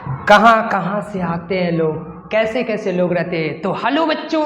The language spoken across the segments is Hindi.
कहाँ कहाँ से आते हैं लोग, कैसे कैसे लोग रहते हैं। तो हेलो बच्चों,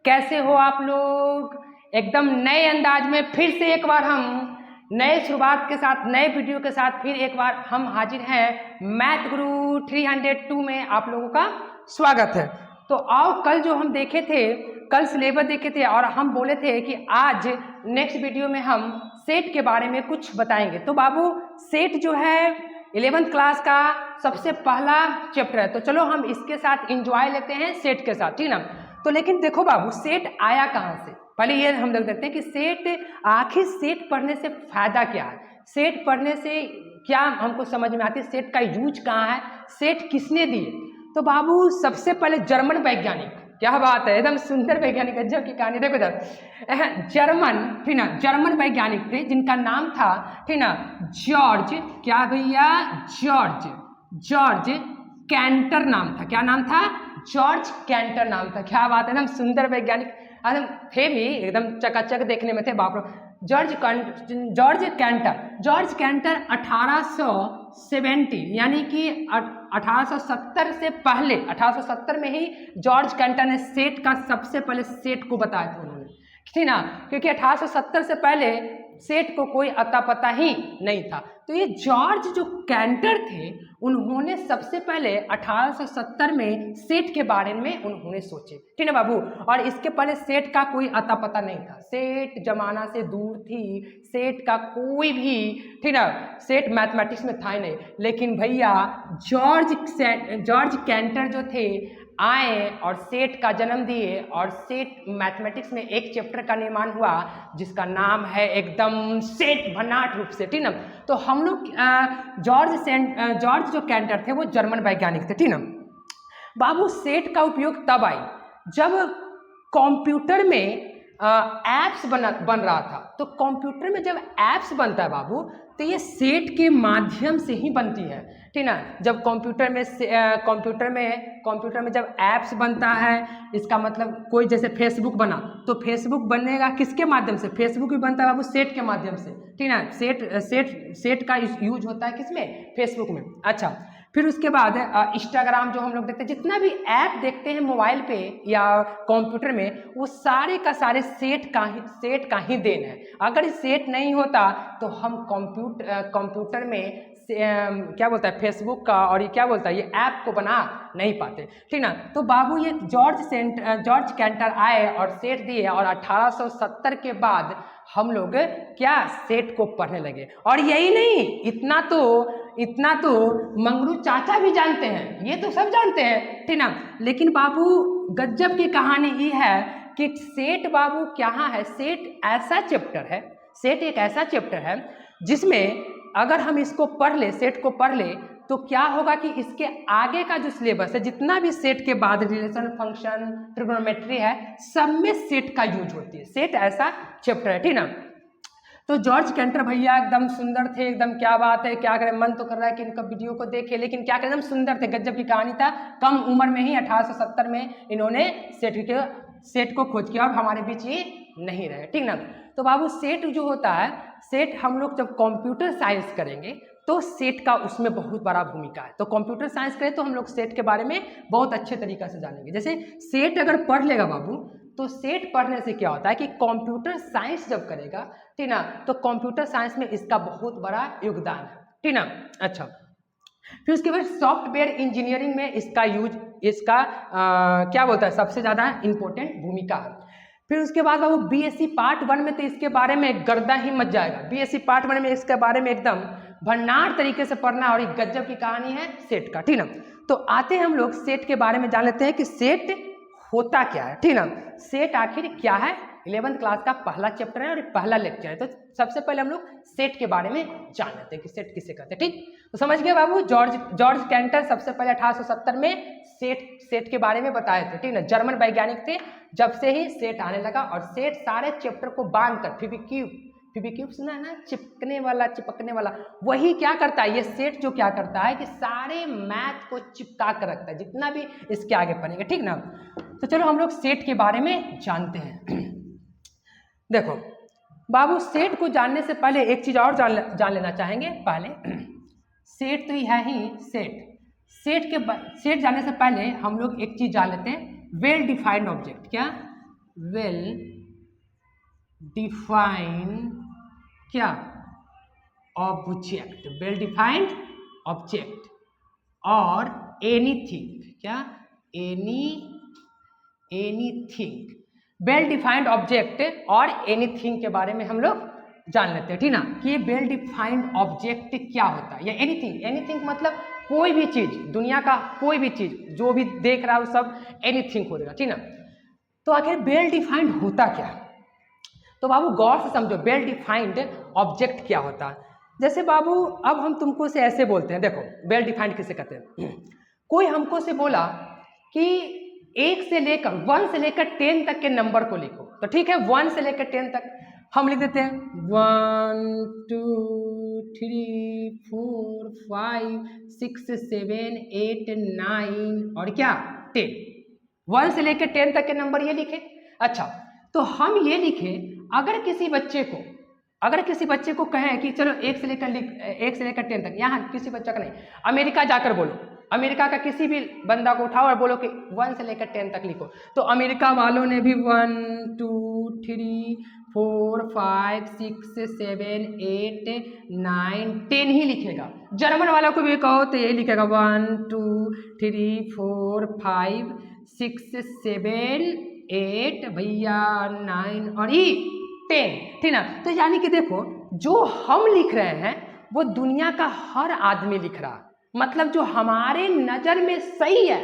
कैसे हो आप लोग। एकदम नए अंदाज में फिर से एक बार हम नए शुरुआत के साथ नए वीडियो के साथ फिर एक बार हम हाजिर हैं। मैथ गुरु 302 में आप लोगों का स्वागत है। तो आओ, कल जो हम देखे थे, कल सिलेबस देखे थे और हम बोले थे कि आज नेक्स्ट वीडियो में हम सेट के बारे में कुछ बताएंगे। तो बाबू, सेट जो है 11th क्लास का सबसे पहला चैप्टर है, तो चलो हम इसके साथ एंजॉय लेते हैं सेट के साथ, ठीक ना। तो लेकिन देखो बाबू, सेट आया कहाँ से, पहले ये हम लोग देखते हैं कि सेट, आखिर सेट पढ़ने से फायदा क्या है, सेट पढ़ने से क्या हमको समझ में आती है, सेट का यूज कहाँ है, सेट किसने दिए। तो बाबू, सबसे पहले जर्मन वैज्ञानिक, क्या बात है, एकदम सुंदर वैज्ञानिक, गजब की कहानी। देखो इधर जर्मन, ठीक ना, जर्मन वैज्ञानिक थे जिनका नाम था, ठीक ना, जॉर्ज, क्या भैया, जॉर्ज कैंटर नाम था। क्या नाम था? जॉर्ज कैंटर नाम था। क्या बात है, एकदम सुंदर वैज्ञानिक, एकदम थे भी, एकदम चकाचक देखने में थे, बाप रे। जॉर्ज कैंटर 1870 यानी कि 1870 से पहले, 1870 में ही जॉर्ज कैंटर ने सेट का सबसे पहले सेट को बताया था उन्होंने, ठीक ना, क्योंकि 1870 से पहले सेट को कोई अता पता ही नहीं था। तो ये जॉर्ज जो कैंटर थे, उन्होंने सबसे पहले 1870 में सेट के बारे में उन्होंने सोचे, ठीक है बाबू। और इसके पहले सेट का कोई अता पता नहीं था, सेट जमाना से दूर थी, सेट का कोई भी, ठीक ना, सेट मैथमेटिक्स में था ही नहीं। लेकिन भैया जॉर्ज कैंटर जो थे, आए और सेट का जन्म दिए, और सेट मैथमेटिक्स में एक चैप्टर का निर्माण हुआ जिसका नाम है एकदम सेट भन्नाट रूप से, ठीक ना। तो हम लोग जॉर्ज जो कैंटर थे वो जर्मन वैज्ञानिक थे, ठीक ना बाबू। सेट का उपयोग तब आई जब कंप्यूटर में एप्स बन रहा था। तो कंप्यूटर में जब एप्स बनता है बाबू, तो ये सेट के माध्यम से ही बनती है, ठीक ना। जब कंप्यूटर में जब एप्स बनता है, इसका मतलब कोई जैसे फेसबुक बना, तो फेसबुक बनेगा किसके माध्यम से? फेसबुक भी बनता है बाबू सेट के माध्यम से, ठीक ना। सेट का यूज होता है किसमें? फेसबुक में। अच्छा, फिर उसके बाद इंस्टाग्राम जो हम लोग देखते हैं, जितना भी ऐप देखते हैं मोबाइल पे या कंप्यूटर में, वो सारे का सारे सेट का ही देन है। अगर सेट नहीं होता तो हम कंप्यूटर में क्या बोलता है, फेसबुक का और ये क्या बोलता है, ये ऐप को बना नहीं पाते, ठीक ना। तो बाबू, ये जॉर्ज कैंटर आए और सेट दिए, और 1870 के बाद हम लोग क्या सेट को पढ़ने लगे। और यही नहीं, इतना तो मंगरू चाचा भी जानते हैं, ये तो सब जानते हैं, ठीक ना। लेकिन बाबू, गजब की कहानी ये है कि सेट बाबू क्या है, सेट एक ऐसा चैप्टर है जिसमें अगर हम इसको पढ़ ले, सेट को पढ़ ले, तो क्या होगा कि इसके आगे का जो सिलेबस है, जितना भी सेट के बाद रिलेशन, फंक्शन, ट्रिग्नोमेट्री है, सब में सेट का यूज होती है। सेट ऐसा चैप्टर है, ठीक ना। तो जॉर्ज कैंटर भैया एकदम सुंदर थे, एकदम क्या बात है, क्या करें, मन तो कर रहा है कि इनका वीडियो को देखे, लेकिन क्या करें, एकदम सुंदर थे, गजब की कहानी था। कम उम्र में ही 1870 में इन्होंने सेट को खोज किया, और हमारे बीच ये नहीं रहे, ठीक ना। तो बाबू, सेट जो होता है, सेट हम लोग जब कंप्यूटर साइंस करेंगे तो सेट का उसमें बहुत बड़ा भूमिका है। तो कंप्यूटर साइंस करें तो हम लोग सेट के बारे में बहुत अच्छे तरीके से जानेंगे। जैसे सेट अगर पढ़ लेगा बाबू, तो सेट पढ़ने से क्या होता है कि कंप्यूटर साइंस जब करेगा, ठीक ना, तो कंप्यूटर साइंस में इसका बहुत बड़ा योगदान है, ठीक ना। अच्छा, फिर उसके बाद सॉफ्टवेयर इंजीनियरिंग में इसका क्या बोलता है, सबसे ज़्यादा इंपॉर्टेंट भूमिका है। फिर उसके बाद बाबू, बीएससी पार्ट 1 में तो इसके बारे में गर्दा ही मच जाएगा। बीएससी पार्ट 1 में इसके बारे में एकदम भंडार तरीके से पढ़ना, और एक गजब की कहानी है सेट का, ठीक ना। तो आते हैं हम लोग सेट के बारे में जान लेते हैं कि सेट होता क्या है, ठीक ना। सेट आखिर क्या है, 11th क्लास का पहला चैप्टर है और पहला लेक्चर है। तो सबसे पहले हम लोग सेट के बारे में जान लेते हैं कि सेट किसे कहते हैं, ठीक। तो समझ गए बाबू, जॉर्ज कैंटर सबसे पहले 1870 में सेट के बारे में बताए थे, ठीक ना। जर्मन वैज्ञानिक थे, जब से ही सेट आने लगा, और सेट सारे चैप्टर को बांधकर फेविक्यूब सुना है ना, चिपकने वाला, वही क्या करता है, ये सेट जो क्या करता है कि सारे मैथ को चिपका कर रखता है, जितना भी इसके आगे पढ़ेंगे, ठीक ना। तो चलो हम लोग सेट के बारे में जानते हैं। देखो बाबू, सेट को जानने से पहले एक चीज और जान लेना चाहेंगे। पहले सेट तो है ही सेट, सेट जाने से पहले हम लोग एक चीज जान लेते हैं, वेल डिफाइंड ऑब्जेक्ट। क्या? वेल डिफाइंड क्या? ऑब्जेक्ट। वेल डिफाइंड ऑब्जेक्ट और एनीथिंग। क्या? एनीथिंग। वेल डिफाइंड ऑब्जेक्ट और एनीथिंग के बारे में हम लोग जान लेते हैं, ठीक ना, कि ये वेल डिफाइंड ऑब्जेक्ट क्या होता है या एनीथिंग। एनीथिंग मतलब कोई भी चीज, दुनिया का कोई भी चीज जो भी देख रहा है वो सब एनीथिंग हो जाएगा, ठीक ना। तो आखिर वेल डिफाइंड होता क्या? तो बाबू गौर से समझो, वेल डिफाइंड ऑब्जेक्ट क्या होता है। जैसे बाबू अब हम तुमको से ऐसे बोलते हैं, देखो वेल डिफाइंड किसे कहते हैं। कोई हमको से बोला कि 1 से लेकर 1 से लेकर 10 तक के नंबर को लिखो, तो ठीक है 1 से लेकर 10 तक हम लिख देते हैं 1 2 3 4 5 6 7 8 9 और क्या 10। 1 से लेकर 10 तक के नंबर ये लिखे। अच्छा, तो हम ये लिखे, अगर किसी बच्चे को कहें कि चलो 1 से लेकर 10 तक, यहाँ किसी बच्चा का नहीं, अमेरिका जाकर बोलो, अमेरिका का किसी भी बंदा को उठाओ और बोलो कि 1 से लेकर 10 तक लिखो, तो अमेरिका वालों ने भी 1 2 3 4 5 6 7 8 9 10 ही लिखेगा। जर्मन वालों को भी कहो तो यही लिखेगा 1 2 3 4 5 6 7 8 भैया 9 और 10, ठीक ना। तो यानी कि देखो जो हम लिख रहे हैं वो दुनिया का हर आदमी लिख रहा है, मतलब जो हमारे नजर में सही है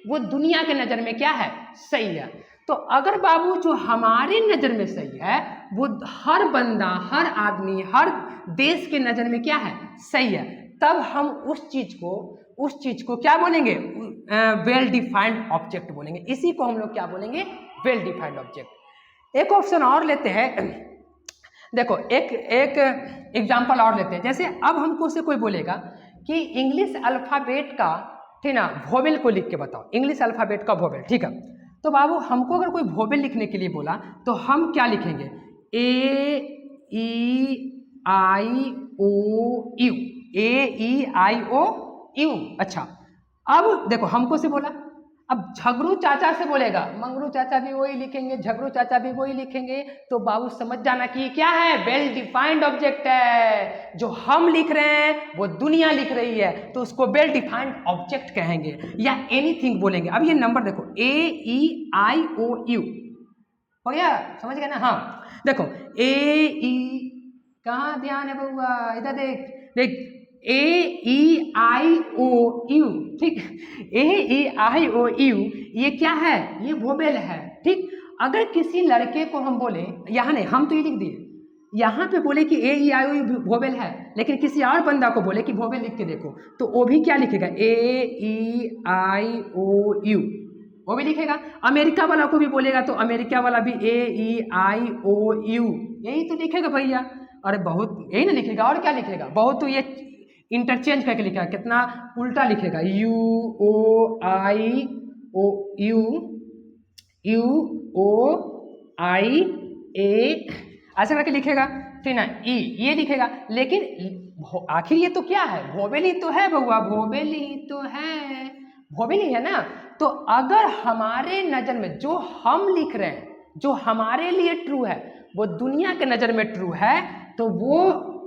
वो दुनिया के नजर में क्या है, सही है। तो अगर बाबू जो हमारे नजर में सही है वो हर बंदा, हर आदमी, हर देश के नजर में क्या है, सही है, तब हम उस चीज को क्या बोलेंगे, वेल डिफाइंड ऑब्जेक्ट बोलेंगे। इसी को हम लोग क्या बोलेंगे, वेल डिफाइंड ऑब्जेक्ट। एक ऑप्शन और लेते हैं, देखो एक एग्जांपल और लेते हैं। जैसे अब हमको से कोई बोलेगा कि इंग्लिश अल्फाबेट का, ठीक ना, वोवेल को लिख के बताओ, इंग्लिश अल्फाबेट का वोवेल, ठीक है। तो बाबू हमको अगर कोई वोवेल लिखने के लिए बोला तो हम क्या लिखेंगे, A-E-I-O-U, A-E-I-O-U। अच्छा, अब देखो हमको से बोला, अब झगड़ू चाचा से बोलेगा, मंगरू चाचा भी वही लिखेंगे, झगड़ू चाचा भी वही लिखेंगे, तो बाबू समझ जाना कि क्या है, वेल डिफाइंड ऑब्जेक्ट है। जो हम लिख रहे हैं वो दुनिया लिख रही है, तो उसको वेल डिफाइंड ऑब्जेक्ट कहेंगे या एनीथिंग बोलेंगे। अब ये नंबर देखो A-E-I-O-U हो गया, समझ गए ना। हाँ देखो A-E, कहाँ ध्यान है बउआ, इधर देख A-E-I-O-U, ठीक, A-E-I-O-U ये क्या है, ये वोवेल है, ठीक। अगर किसी लड़के को हम बोले, यहाँ नहीं, हम तो ये लिख दिए, यहाँ पे बोले कि A-E-I-O-U वोवेल है, लेकिन किसी और बंदा को बोले कि वोवेल लिख के देखो, तो वो भी क्या लिखेगा, A-E-I-O-U वो भी लिखेगा। अमेरिका वाला को भी बोलेगा तो अमेरिका वाला भी A-E-I-O-U यही तो लिखेगा भैया। अरे बहुत यही ना लिखेगा, और क्या लिखेगा, बहुत तो ये इंटरचेंज करके लिखा है, कितना उल्टा लिखेगा, U-O-I-O-U, U-O-I-A ऐसा करके लिखेगा, ठीक ना, E ये लिखेगा। लेकिन आखिर ये तो क्या है, वोवेल ही तो है बउआ, वोवेल ही तो है, वोवेल ही है ना। तो अगर हमारे नजर में जो हम लिख रहे हैं, जो हमारे लिए ट्रू है वो दुनिया के नजर में ट्रू है, तो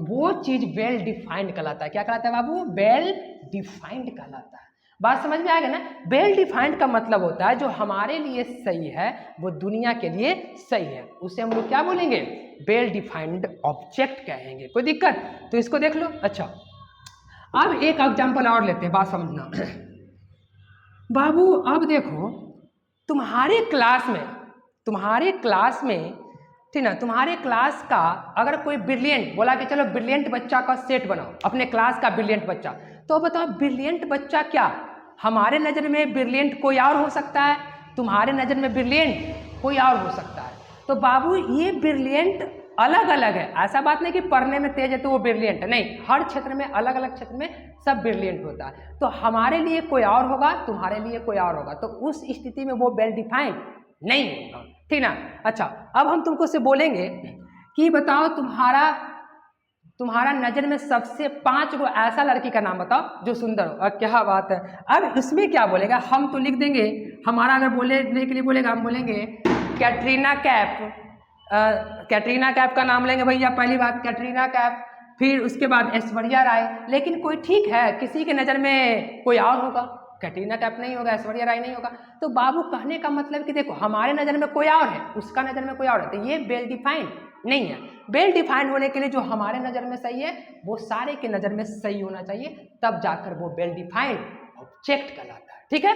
वो चीज वेल डिफाइंड कहलाता है। क्या कहलाता है बाबू, वेल डिफाइंड कहलाता है। बात समझ में आ गया ना। वेल डिफाइंड का मतलब होता है जो हमारे लिए सही है वो दुनिया के लिए सही है, उसे हम लोग क्या बोलेंगे, वेल डिफाइंड ऑब्जेक्ट कहेंगे। कोई दिक्कत, तो इसको देख लो। अच्छा, अब एक एग्जांपल और लेते हैं, बात समझना बाबू। अब देखो तुम्हारे क्लास में ठीक ना, तुम्हारे क्लास का अगर कोई ब्रिलियंट बोला कि चलो ब्रिलियंट बच्चा का सेट बनाओ, अपने क्लास का ब्रिलियंट बच्चा, तो बताओ ब्रिलियंट बच्चा क्या, हमारे नज़र में ब्रिलियंट कोई और हो सकता है, तुम्हारे नज़र में ब्रिलियंट कोई और हो सकता है। तो बाबू ये ब्रिलियंट अलग अलग है, ऐसा बात नहीं कि पढ़ने में तेज है तो वो ब्रिलियंट है, नहीं, हर क्षेत्र में, अलग अलग क्षेत्र में सब ब्रिलियंट होता है। तो हमारे लिए कोई और होगा, तुम्हारे लिए कोई और होगा, तो उस स्थिति में वो वेल डिफाइंड नहीं होगा, ठीक ना। अच्छा, अब हम तुमको से बोलेंगे कि बताओ तुम्हारा नजर में सबसे 5 गो ऐसा लड़की का नाम बताओ जो सुंदर हो। और क्या बात है, अब इसमें क्या बोलेगा, हम तो लिख देंगे, हमारा अगर बोलने के लिए बोलेगा हम बोलेंगे कैटरीना कैफ। कैटरीना कैफ का नाम लेंगे भैया, पहली बात कैटरीना कैफ, फिर उसके बाद ऐश्वर्या राय। लेकिन कोई ठीक है, किसी के नज़र में कोई और होगा, कैटरीना कैफ नहीं होगा, ऐश्वर्या राय नहीं होगा। तो बाबू कहने का मतलब कि देखो हमारे नज़र में कोई और है, उसका नज़र में कोई और है, तो ये वेल डिफाइंड नहीं है। वेल डिफाइंड होने के लिए जो हमारे नज़र में सही है वो सारे के नज़र में सही होना चाहिए, तब जाकर वो वेल डिफाइंड ऑब्जेक्ट कहलाता है। ठीक है,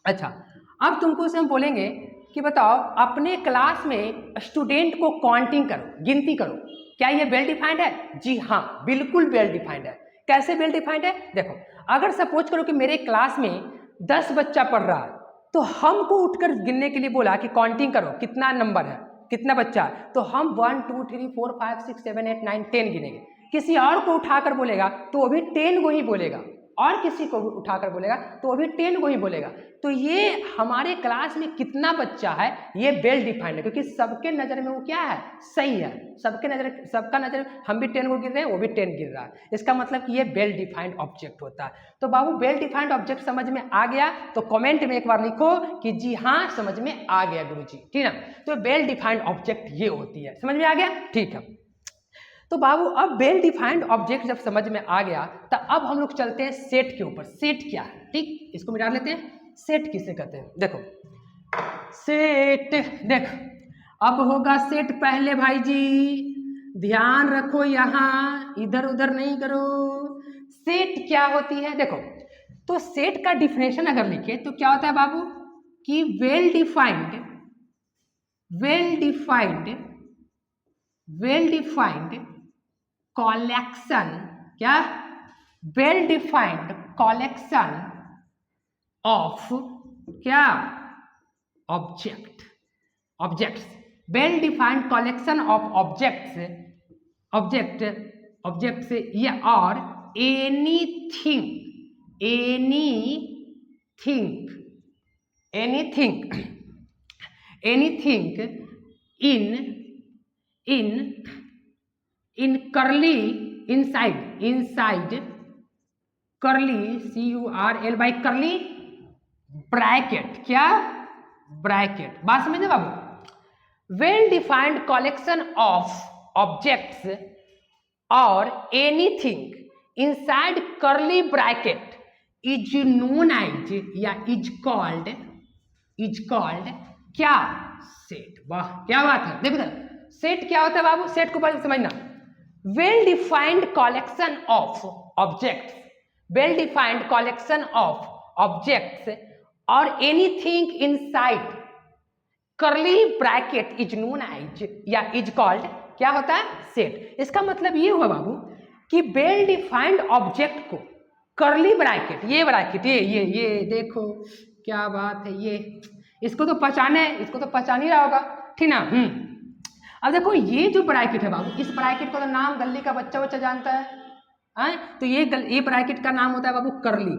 अच्छा अब तुमको से हम बोलेंगे कि बताओ अपने क्लास में स्टूडेंट को काउंटिंग करो, गिनती करो, क्या ये वेल डिफाइंड है? जी हाँ, बिल्कुल वेल डिफाइंड है। कैसे वेल डिफाइंड है? देखो अगर सपोज करो कि मेरे क्लास में 10 बच्चा पढ़ रहा है, तो हमको उठकर गिनने के लिए बोला कि काउंटिंग करो कितना नंबर है, कितना बच्चा है, तो हम 1 2 3 4 5 6 7 8 9 10 गिनेंगे। किसी और को उठाकर बोलेगा तो वो भी 10 को ही बोलेगा, और किसी को उठाकर बोलेगा तो वो भी 10 को ही बोलेगा। तो ये हमारे क्लास में कितना बच्चा है ये वेल डिफाइंड है, क्योंकि सबके नज़र में वो क्या है, सही है। सबका नज़र, हम भी 10 को गिर रहे हैं, वो भी 10 गिर रहा है, इसका मतलब कि ये वेल डिफाइंड ऑब्जेक्ट होता है। तो बाबू वेल डिफाइंड ऑब्जेक्ट समझ में आ गया तो कमेंट में एक बार लिखो कि जी हाँ समझ में आ गया गुरुजी, ठीक है। तो वेल डिफाइंड ऑब्जेक्ट ये होती है, समझ में आ गया, ठीक है। तो बाबू अब वेल डिफाइंड ऑब्जेक्ट जब समझ में आ गया तो अब हम लोग चलते हैं सेट के ऊपर। सेट क्या है, ठीक, इसको मिटा लेते हैं। सेट किसे कहते हैं? देखो सेट, देख अब होगा सेट पहले भाई जी, ध्यान रखो यहाँ, इधर उधर नहीं करो। सेट क्या होती है? देखो तो सेट का डिफिनेशन अगर लिखे तो क्या होता है बाबू कि वेल डिफाइंड कलेक्शन, क्या, वेल डिफाइंड कलेक्शन ऑफ क्या, objects, well defined collection of objects या और anything in curly inside curly curly curly bracket, क्या, ब्रैकेट। बात समझे बाबू? Well defined collection of objects और anything inside curly bracket is known as या इज कॉल्ड क्या, सेट। वाह क्या बात है, देखो सेट क्या होता है बाबू, सेट को पहले समझना। Well defined collection of objects, well defined collection of objects और anything inside curly bracket is known as या इज कॉल्ड क्या होता है, सेट। इसका मतलब ये हुआ बाबू कि वेल डिफाइंड ऑब्जेक्ट को कर्ली ब्रैकेट, ये ब्रैकेट ये देखो क्या बात है, ये इसको तो पहचान ही रहा होगा, ठीक ना। अब देखो ये जो ब्रैकेट है बाबू, इस ब्रैकेट का तो नाम गली का बच्चा जानता है, तो ये ब्रैकेट का नाम होता है बाबू कर्ली,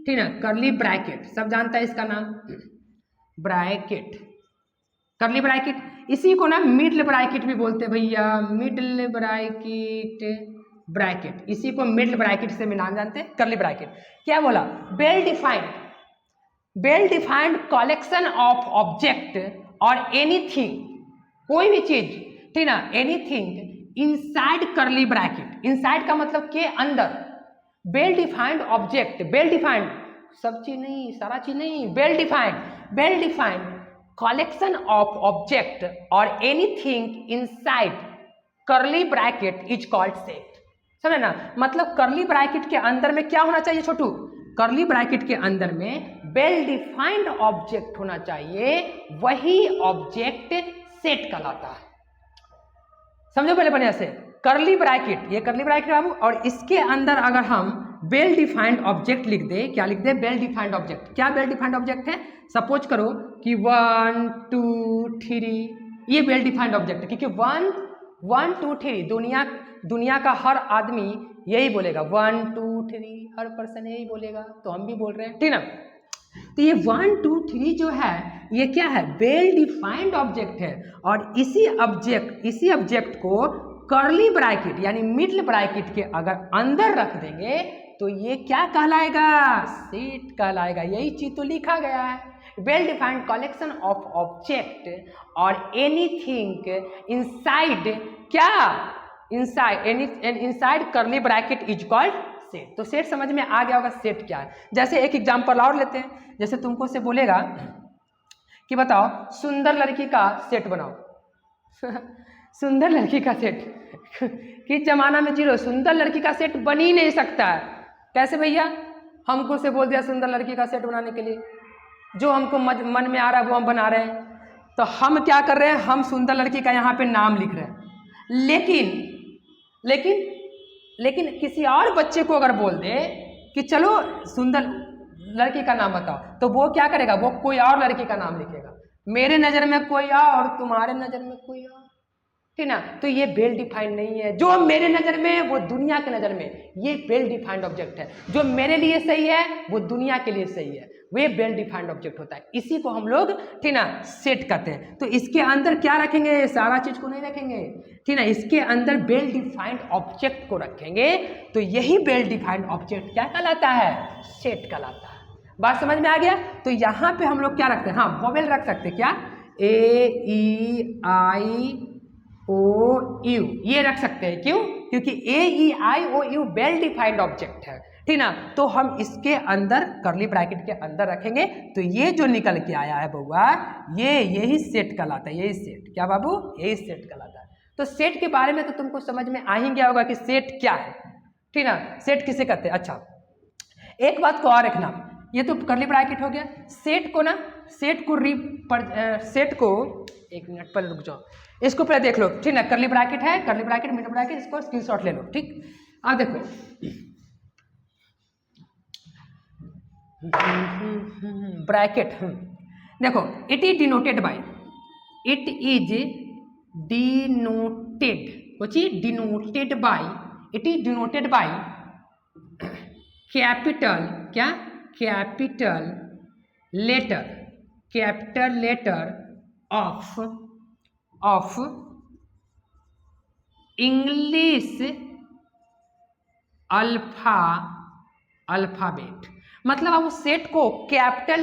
ठीक ना, कर्ली ब्रैकेट, सब जानता है इसका नाम ब्रैकेट, कर्ली ब्रैकेट। इसी को ना मिडल ब्रैकेट भी बोलते हैं भैया, मिडल ब्रैकेट, इसी को मिडल ब्रैकेट से नाम जानते हैं, कर्ली ब्रैकेट। क्या बोला, well defined collection of object और एनीथिंग, कोई भी चीज, ठीक ना, anything inside curly bracket, inside का मतलब के अंदर, well defined object, well defined सब चीज नहीं, सारा चीज नहीं, well defined collection of object और anything inside curly bracket is called set. समझे ना, मतलब कर्ली ब्रैकेट के अंदर में क्या होना चाहिए छोटू, कर्ली ब्रैकेट के अंदर में वेल डिफाइंड ऑब्जेक्ट होना चाहिए, वही ऑब्जेक्ट सेट कहलाता है। समझो पहले बढ़िया से, कर्ली ब्रैकेट, ये कर्ली ब्रैकेट बाबू, और इसके अंदर अगर हम वेल डिफाइंड ऑब्जेक्ट लिख दे, क्या लिख दे, वेल डिफाइंड ऑब्जेक्ट। क्या वेल डिफाइंड ऑब्जेक्ट है? सपोज करो कि 1 2 3, ये वेल डिफाइंड ऑब्जेक्ट है, क्योंकि 1 2 3 दुनिया का हर आदमी यही बोलेगा, 1 2 3, हर पर्सन यही बोलेगा, तो हम भी बोल रहे हैं, ठीक ना। तो ये 1 2 3 जो है ये क्या है, वेल डिफाइंड ऑब्जेक्ट है, और इसी ऑब्जेक्ट को कर्ली ब्रैकेट यानी मिडल ब्रैकेट के अगर अंदर रख देंगे तो ये क्या कहलाएगा, सेट कहलाएगा। यही चीज तो लिखा गया है, well defined collection of object और एनीथिंग इनसाइड, क्या inside curly bracket is called set. तो सेट समझ में आ गया होगा सेट क्या है। जैसे एक एग्जांपल और लेते हैं, जैसे तुमको से बोलेगा कि बताओ सुंदर लड़की का सेट बनाओ सुंदर लड़की का सेट किस जमाना में जीरो, सुंदर लड़की का सेट बन ही नहीं सकता है। कैसे भैया, हमको से बोल दिया सुंदर लड़की का सेट बनाने के लिए, जो हमको मन में आ रहा है वो हम बना रहे हैं। तो हम क्या कर रहे हैं, हम सुंदर लड़की का यहाँ पे नाम लिख रहे हैं, लेकिन किसी और बच्चे को अगर बोल दे कि चलो सुंदर लड़की का नाम बताओ, तो वो क्या करेगा, वो कोई और लड़की का नाम लिखेगा, मेरे नज़र में कोई और, तुम्हारे नज़र में कोई और, ठीक ना। तो ये वेल डिफाइंड नहीं है। जो मेरे नज़र में वो दुनिया के नज़र में ये वेल डिफाइंड ऑब्जेक्ट है। जो मेरे लिए सही है वो दुनिया के लिए सही है, वे वेल डिफाइंड ऑब्जेक्ट होता है। इसी को हम लोग ठीक ना सेट कहते हैं। तो इसके अंदर क्या रखेंगे, सारा चीज को नहीं रखेंगे, ठीक ना, इसके अंदर वेल डिफाइंड ऑब्जेक्ट को रखेंगे। तो यही वेल डिफाइंड ऑब्जेक्ट क्या कहलाता है, सेट कहलाता है। बात समझ में आ गया। तो यहाँ पे हम लोग क्या रखते हैं, हाँ वोवेल रख सकते हैं, क्या ए ई आई ओ यू ये रख सकते हैं। क्यों, क्योंकि ए ई आई ओ यू वेल डिफाइंड ऑब्जेक्ट है, ठीक ना। तो हम इसके अंदर कर्ली ब्रैकेट के अंदर रखेंगे। तो ये जो निकल के आया है बउआ, यही सेट कहलाता है। यही सेट क्या बाबू, यही सेट कहलाता है। तो सेट के बारे में तो तुमको समझ में आ ही गया होगा कि सेट क्या है, ठीक ना, सेट किसे कहते हैं। अच्छा एक बात को और रखना, ये तो कर्ली ब्रैकेट हो गया। सेट को सेट को एक मिनट पहले रुक जाओ, इसको पहले देख लो, ठीक ना। कर्ली ब्रैकेट है, कर्ली ब्रैकेट मिडल ब्रैकेट, इसको स्क्रीनशॉट ले लो, ठीक। अब देखो ब्रैकेट, देखो it is denoted by, it is denoted, denoted by, it is denoted by capital, क्या capital letter of English alphabet. मतलब हम उस सेट को कैपिटल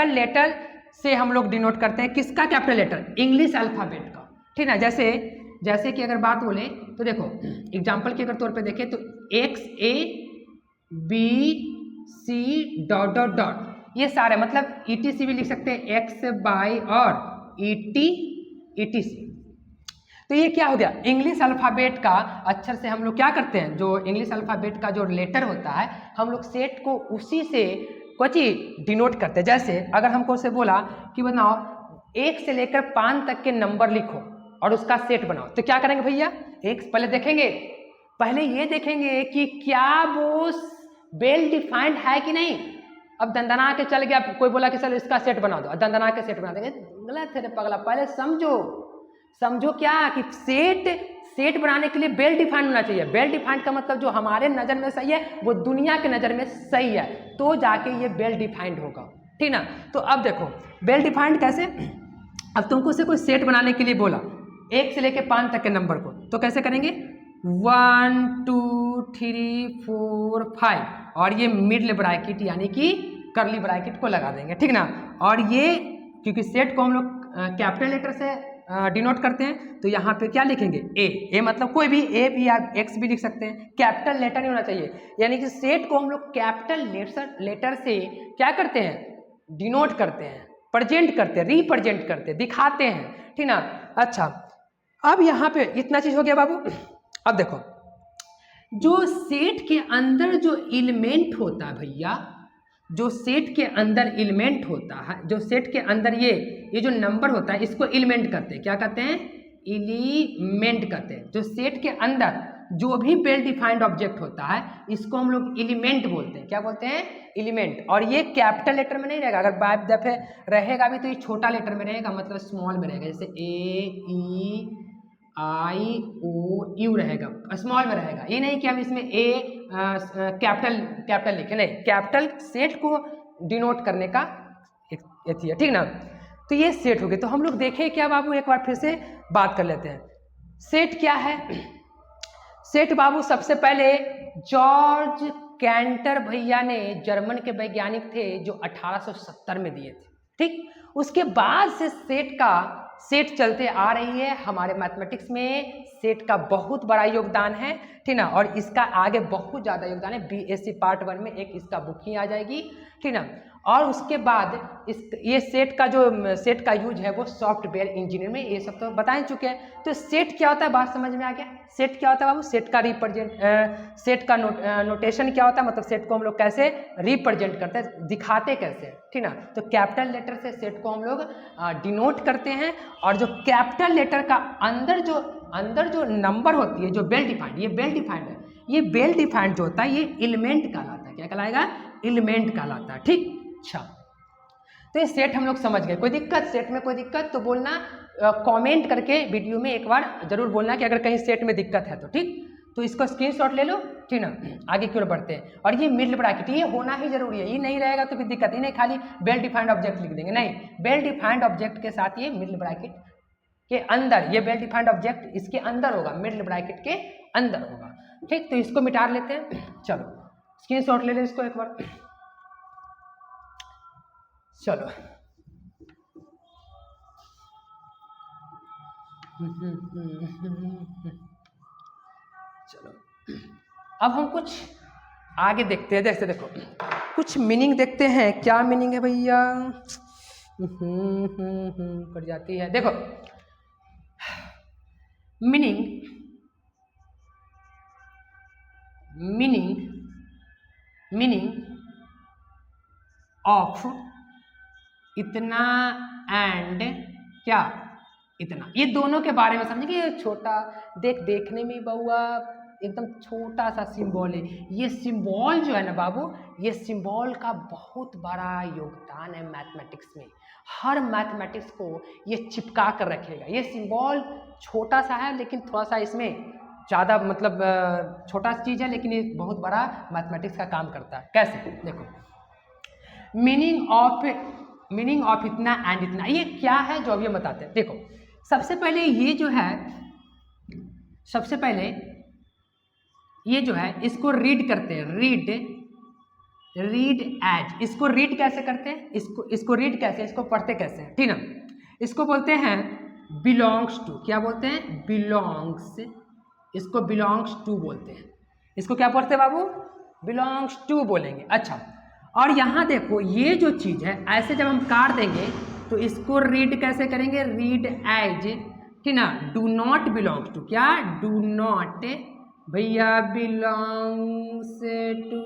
लेटर से हम लोग डिनोट करते हैं। किसका कैपिटल लेटर, इंग्लिश अल्फाबेट का, ठीक ना। जैसे कि अगर बात बोले तो देखो एग्जाम्पल के अगर तौर पे देखें तो X A B C dot dot dot, ये सारे मतलब ETC भी लिख सकते हैं, एक्स बाई और ETC। तो ये क्या हो गया, इंग्लिश अल्फाबेट का अक्षर से हम लोग क्या करते हैं, जो इंग्लिश अल्फाबेट का जो लेटर होता है हम लोग सेट को उसी से कुछ डिनोट करते हैं। जैसे अगर हमको से बोला कि बनाओ 1 से लेकर 5 तक के नंबर लिखो और उसका सेट बनाओ, तो क्या करेंगे भैया, एक पहले ये देखेंगे कि क्या वो वेल डिफाइंड है कि नहीं। अब दंदना के चल गया, कोई बोला कि चलो इसका सेट बना दो, दंदना के सेट बना देंगे, गलत है पगला। पहले समझो क्या कि सेट बनाने के लिए वेल डिफाइंड होना चाहिए। वेल डिफाइंड का मतलब जो हमारे नज़र में सही है वो दुनिया के नज़र में सही है, तो जाके ये वेल डिफाइंड होगा, ठीक ना। तो अब देखो वेल डिफाइंड कैसे, अब तुमको से कोई सेट बनाने के लिए बोला 1 से लेकर 5 तक के नंबर को, तो कैसे करेंगे, 1 2 3 4 5 और ये मिडल ब्रैकेट यानी कि कर्ली ब्रैकेट को लगा देंगे, ठीक ना। और ये क्योंकि सेट को हम लोग कैपिटल लेटर से डिनोट करते हैं, तो यहाँ पे क्या लिखेंगे, ए मतलब कोई भी ए भी आप एक्स भी लिख सकते हैं, कैपिटल लेटर नहीं होना चाहिए। यानी कि सेट को हम लोग कैपिटल लेटर से क्या करते हैं, डिनोट करते हैं, प्रेजेंट करते हैं, रिप्रेजेंट करते हैं, दिखाते हैं, ठीक ना। अच्छा अब यहाँ पे इतना चीज हो गया बाबू। अब देखो जो सेट के अंदर जो एलिमेंट होता है भैया, जो सेट के अंदर एलिमेंट होता है, जो सेट के अंदर ये जो नंबर होता है इसको एलिमेंट कहते हैं, क्या कहते हैं, एलिमेंट कहते हैं। जो सेट के अंदर जो भी वेल डिफाइंड ऑब्जेक्ट होता है इसको हम लोग एलिमेंट बोलते हैं, क्या बोलते हैं, एलिमेंट। और ये कैपिटल लेटर में नहीं रहेगा, अगर बाय दफे रहेगा भी तो ये छोटा लेटर में रहेगा, मतलब स्मॉल में रहेगा, जैसे AEIOU रहेगा, स्मॉल में रहेगा। ये नहीं कि हम इसमें कैपिटल लिखे, नहीं, कैपिटल सेट को डिनोट करने का एक है, ठीक ना। तो ये सेट हो गए। तो हम लोग देखें क्या बाबू, एक बार फिर से बात कर लेते हैं। सेट क्या है? सेट बाबू सबसे पहले जॉर्ज कैंटर भैया ने, जर्मन के वैज्ञानिक थे, जो 1870 में दिए थे। ठीक, उसके बाद से सेट चलते आ रही है। हमारे मैथमेटिक्स में सेट का बहुत बड़ा योगदान है, ठीक ना, और इसका आगे बहुत ज़्यादा योगदान है। बीएससी पार्ट 1 में एक इसका बुक ही आ जाएगी, ठीक ना। और उसके बाद ये सेट का यूज है वो सॉफ्टवेयर इंजीनियर में, ये सब तो बता ही चुके हैं। तो सेट क्या होता है, बात समझ में आ गया? सेट क्या होता है बाबू? सेट का नोटेशन क्या होता है, मतलब सेट को हम लोग कैसे रिप्रेजेंट करते हैं, दिखाते कैसे, ठीक ना। तो कैपिटल लेटर से सेट को हम लोग डिनोट करते हैं, और जो कैपिटल लेटर का अंदर जो नंबर होती है, जो वेल डिफाइंड, ये वेल डिफाइंड है, ये वेल डिफाइंड जो होता है ये एलिमेंट कहलाता है। क्या कहलाएगा? एलिमेंट कहलाता है। ठीक, अच्छा, तो ये सेट हम लोग समझ गए। कोई दिक्कत, सेट में कोई दिक्कत तो बोलना, कमेंट करके वीडियो में एक बार जरूर बोलना कि अगर कहीं सेट में दिक्कत है तो। ठीक, तो इसको स्क्रीनशॉट ले लो, ठीक ना। आगे क्यों बढ़ते हैं। और ये मिडल ब्रैकेट ये होना ही जरूरी है, ये नहीं रहेगा तो फिर दिक्कत ही नहीं, खाली वेल डिफाइंड ऑब्जेक्ट लिख देंगे, नहीं, वेल डिफाइंड ऑब्जेक्ट के साथ ये मिडल ब्रैकेट के अंदर, ये वेल डिफाइंड ऑब्जेक्ट इसके अंदर होगा, मिडल ब्रैकेट के अंदर होगा। ठीक, तो इसको मिटा लेते हैं। चलो स्क्रीनशॉट ले लें इसको एक बार। चलो चलो अब हम कुछ आगे देखते हैं। जैसे देखो कुछ मीनिंग देखते हैं। क्या मीनिंग है भैया? कर जाती है। देखो मीनिंग ऑफ इतना एंड क्या इतना, ये दोनों के बारे में समझेंगे। ये छोटा देखने में बउआ एकदम छोटा सा सिंबल है। ये सिंबल जो है ना बाबू, ये सिंबल का बहुत बड़ा योगदान है मैथमेटिक्स में। हर मैथमेटिक्स को ये चिपका कर रखेगा। ये सिंबल छोटा सा है लेकिन थोड़ा सा इसमें ज़्यादा मतलब छोटा सा चीज़ है, लेकिन ये बहुत बड़ा मैथमेटिक्स का काम करता है। कैसे? देखो मीनिंग ऑफ इतना एंड इतना, ये क्या है जो अभी हम बताते हैं। देखो सबसे पहले ये जो है इसको रीड करते हैं। रीड एज, इसको रीड कैसे करते हैं? इसको रीड कैसे, इसको पढ़ते कैसे हैं, ठीक ना। इसको बोलते हैं बिलोंग्स टू। क्या बोलते हैं? बिलोंग्स, इसको बिलोंग्स टू बोलते हैं। इसको क्या पढ़ते हैं बाबू? बिलोंग्स टू बोलेंगे। अच्छा, और यहाँ देखो ये जो चीज़ है ऐसे जब हम काट देंगे तो इसको रीड कैसे करेंगे? रीड एज, ठीक ना। डू नॉट बिलोंग्स टू, क्या? डू नॉट भैया बिलोंग्स टू,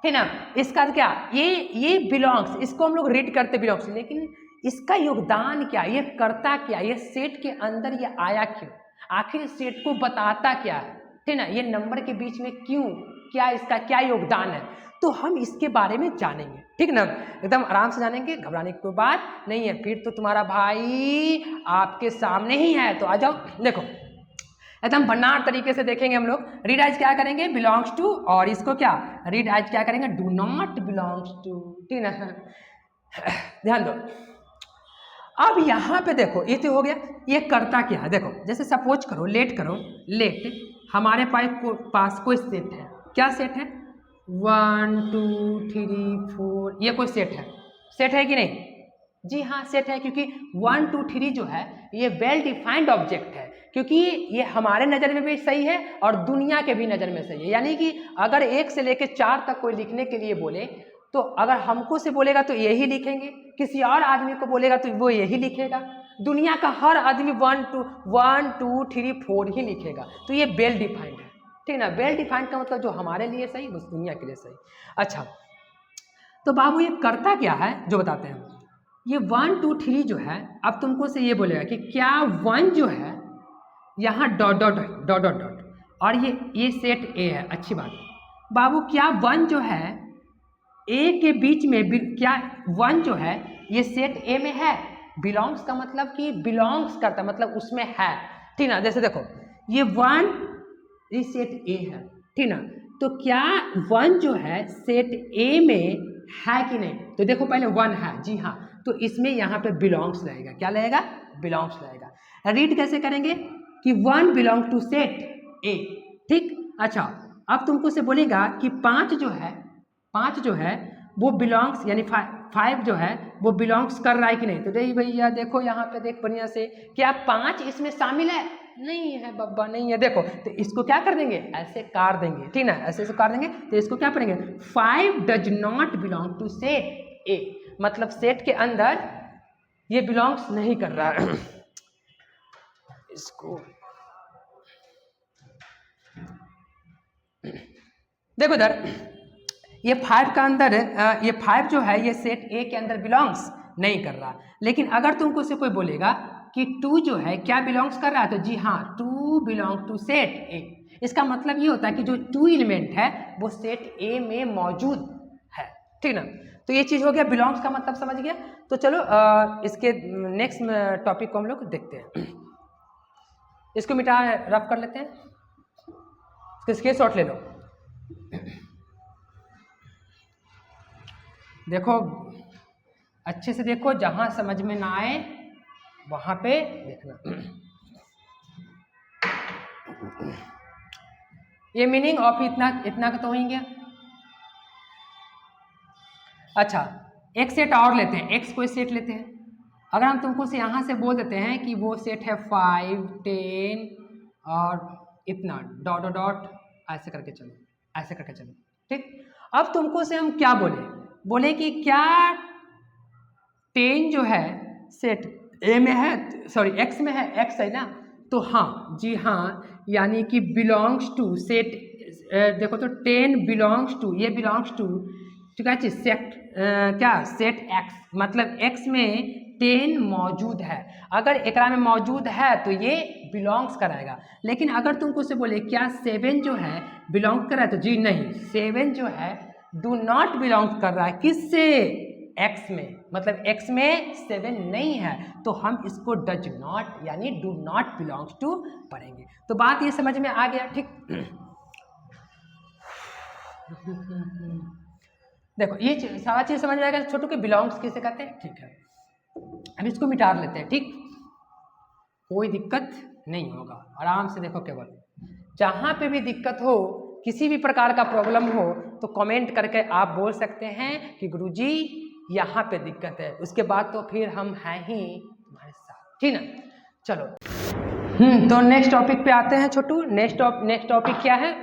ठीक ना। इसका क्या? ये बिलोंग्स, इसको हम लोग रीड करते बिलोंग्स, लेकिन इसका योगदान क्या, ये करता क्या, ये सेट के अंदर ये आया क्यों, आखिर सेट को बताता क्या है, ठीक ना। ये नंबर के बीच में क्यों, क्या इसका क्या योगदान है, तो हम इसके बारे में जानेंगे, ठीक ना। एकदम आराम से जानेंगे, घबराने की कोई बात नहीं है। फिर तो तुम्हारा भाई आपके सामने ही है, तो आ जाओ। देखो एकदम भंडार तरीके से देखेंगे हम लोग। रीड एज क्या करेंगे? बिलोंग्स टू, और इसको क्या? रीड एज क्या करेंगे? डू नॉट बिलोंग्स टू, ठीक ना। ध्यान दो। अब यहाँ पे देखो ये तो हो गया। ये करता क्या है? देखो जैसे सपोज करो, लेट हमारे पास कोई सेट है। क्या सेट है? 1 2 3 4, ये कोई सेट है कि नहीं? जी हाँ सेट है, क्योंकि 1 2 3 जो है ये वेल डिफाइंड ऑब्जेक्ट है, क्योंकि ये हमारे नज़र में भी सही है और दुनिया के भी नज़र में सही है। यानी कि अगर 1 से लेकर 4 तक कोई लिखने के लिए बोले तो अगर हमको से बोलेगा तो यही लिखेंगे, किसी और आदमी को बोलेगा तो वो यही लिखेगा। दुनिया का हर आदमी 1 2 3 4 ही लिखेगा, तो ये वेल डिफाइंड है, ठीक ना। वेल डिफाइंड का मतलब जो हमारे लिए सही बस दुनिया के लिए सही। अच्छा, तो बाबू ये करता क्या है जो बताते हैं। ये 1 2 3 जो है, अब तुमको से ये बोलेगा कि क्या 1 जो है यहाँ dot dot dot dot dot, और ये सेट ए है। अच्छी बात बाबू, क्या 1 जो है ए के बीच में, क्या 1 जो है ये सेट ए में है? बिलोंग्स का मतलब कि बिलोंग्स करता मतलब उसमें है, ठीक ना। जैसे देखो ये 1 ये सेट ए है, ठीक ना। तो क्या 1 जो है सेट ए में है कि नहीं? तो देखो पहले 1 है, जी हाँ, तो इसमें यहाँ पे बिलोंग्स रहेगा। क्या रहेगा? बिलोंग्स रहेगा। रीड कैसे करेंगे? कि 1 बिलोंग टू सेट ए, ठीक। अच्छा, अब तुमको से बोलेगा कि 5 जो है वो बिलोंग्स, यानी 5 जो है वो बिलोंग्स कर रहा है कि नहीं। तो नहीं भैया देखो यहाँ पे देख बढ़िया से, क्या 5 इसमें शामिल है? नहीं है बब्बा, नहीं है। देखो तो इसको क्या कर देंगे, ऐसे काट देंगे, ठीक ना, ऐसे काट देंगे। तो इसको क्या पढ़ेंगे, 5 does not belong to set A, मतलब सेट के अंदर ये बिलोंग्स नहीं कर रहा है। इसको देखो इधर, ये 5 का अंदर, ये 5 जो है ये सेट ए के अंदर बिलोंग्स नहीं कर रहा। लेकिन अगर तुमको से कोई बोलेगा कि 2 जो है क्या बिलोंग्स कर रहा है, तो जी हाँ, 2 बिलोंग टू सेट ए। इसका मतलब ये होता है कि जो 2 एलिमेंट है वो सेट ए में मौजूद है, ठीक ना। तो ये चीज़ हो गया, बिलोंग्स का मतलब समझ गया। तो चलो इसके नेक्स्ट टॉपिक को हम लोग देखते हैं। इसको मिटा रफ कर लेते हैं, इसके स्क्रीनशॉट ले लो। देखो अच्छे से देखो, जहां समझ में ना आए वहां पे देखना। ये मीनिंग ऑफ इतना का तो हो ही गया। अच्छा, एक सेट और लेते हैं, एक्स कोई सेट लेते हैं। अगर हम तुमको से यहाँ से बोल देते हैं कि वो सेट है 5, 10 और इतना डॉट डॉट डॉट, ऐसे करके चलो, ऐसे करके चलो, ठीक। अब तुमको से हम क्या बोले कि क्या 10 जो है सेट ए में है, सॉरी एक्स में है, एक्स है ना। तो हाँ जी हाँ, यानी कि बिलोंग्स टू सेट, देखो तो 10 बिलोंग्स टू, ये बिलोंग्स टू, ठीक है, क्या सेट एक्स, मतलब एक्स में 10 मौजूद है। अगर एकरा में मौजूद है तो ये बिलोंग्स कराएगा। लेकिन अगर तुमको से बोले क्या 7 जो है बिलोंग कर रहा है, तो जी नहीं, 7 जो है डू नॉट बिलोंग कर रहा है। किससे? एक्स में, मतलब एक्स में 7 नहीं है, तो हम इसको डज नॉट यानी डू नॉट बिलोंग्स टू पढ़ेंगे। तो बात ये समझ में आ गया, ठीक। देखो ये सारा चीज समझ में आएगा छोटू के बिलोंग्स किसे कहते हैं, ठीक है। अब इसको मिटा लेते हैं, ठीक, कोई दिक्कत नहीं होगा, आराम से देखो। केवल जहां पे भी दिक्कत हो, किसी भी प्रकार का प्रॉब्लम हो, तो कमेंट करके आप बोल सकते हैं कि गुरुजी यहाँ पे दिक्कत है। उसके बाद तो फिर हम हैं ही तुम्हारे साथ, ठीक ना। चलो तो नेक्स्ट टॉपिक पे आते हैं छोटू। नेक्स्ट टॉपिक क्या है?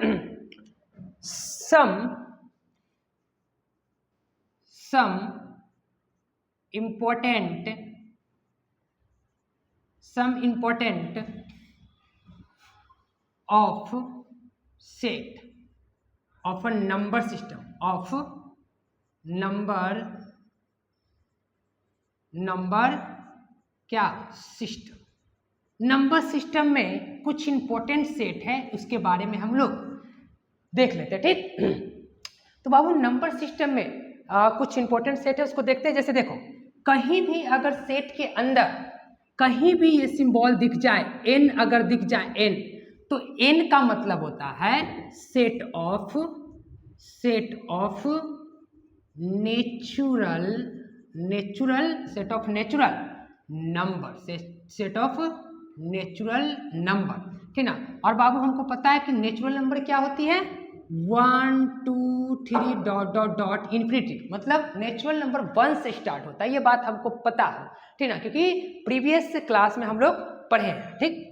Some important of set of a number system, of number क्या सिस्टम, नंबर सिस्टम में कुछ इंपॉर्टेंट सेट है, उसके बारे में हम लोग देख लेते हैं, ठीक। तो बाबू नंबर सिस्टम में कुछ इंपॉर्टेंट सेट है, उसको देखते हैं। जैसे देखो, कहीं भी अगर सेट के अंदर कहीं भी ये सिंबल दिख जाए, n अगर दिख जाए n, तो n का मतलब होता है सेट ऑफ नेचुरल नंबर, ठीक ना। और बाबू हमको पता है कि नेचुरल नंबर क्या होती है, 1 2 3 डॉट डॉट डॉट इन्फिनिटी, मतलब नेचुरल नंबर 1 से स्टार्ट होता है। ये बात हमको पता है, ठीक ना, क्योंकि प्रीवियस क्लास में हम लोग पढ़े हैं, ठीक।